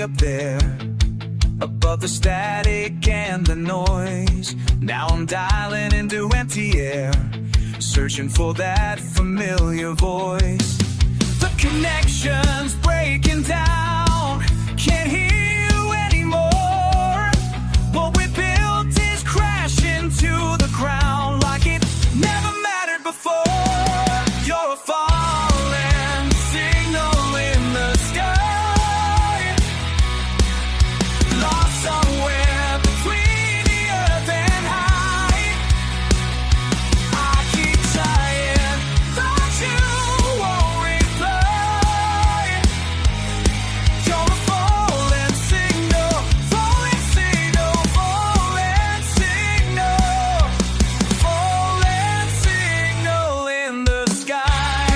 up there, above the static and the noise. Now I'm dialing into empty air, searching for that familiar voice. The connection's breaking down, can't hear you anymore. What we built is crashing to the ground like it never mattered before. You're a falling signal in the sky, lost somewhere between the earth and high. I keep trying, but you won't reply. You're a falling signal, falling signal, falling signal, falling signal in the sky.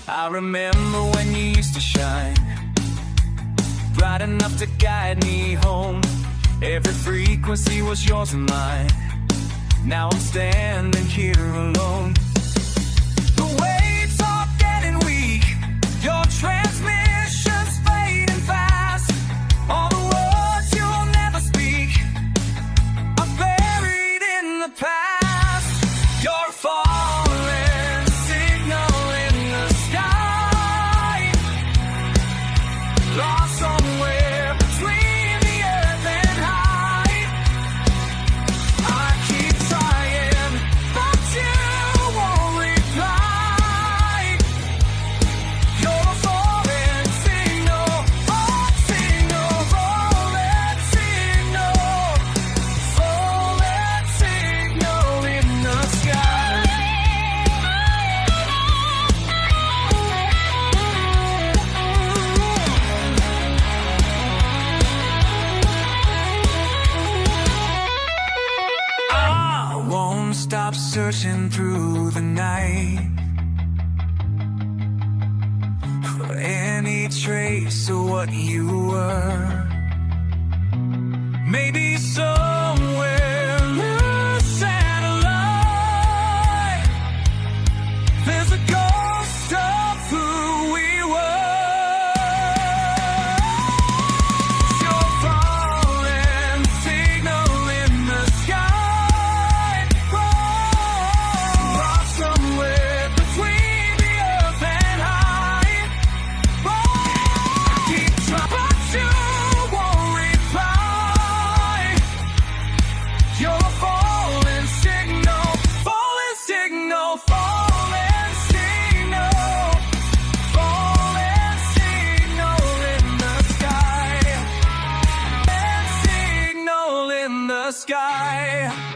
I remember when you used to shine, bright enough to guide me home. Every frequency was yours and mine. Now I'm standing here alone. The waves are getting weak, your transmission's fading fast. All the words you'll never speak are buried in the past. You're a falling signal in the sky, lost somewhere between the earth and high. I keep trying, but you won't reply. You're a falling signal, falling signal, falling signal, falling signal in the sky. I won't stop searching through the night for any trace of what you were. Maybe somewhere in the satellite there's a ghost of who we were. You're a falling signal in the sky, lost somewhere between the earth and high. Keep trying, but you won't reply. You're a falling signal, falling signal, falling signal, falling signal in the sky, falling signal in the sky.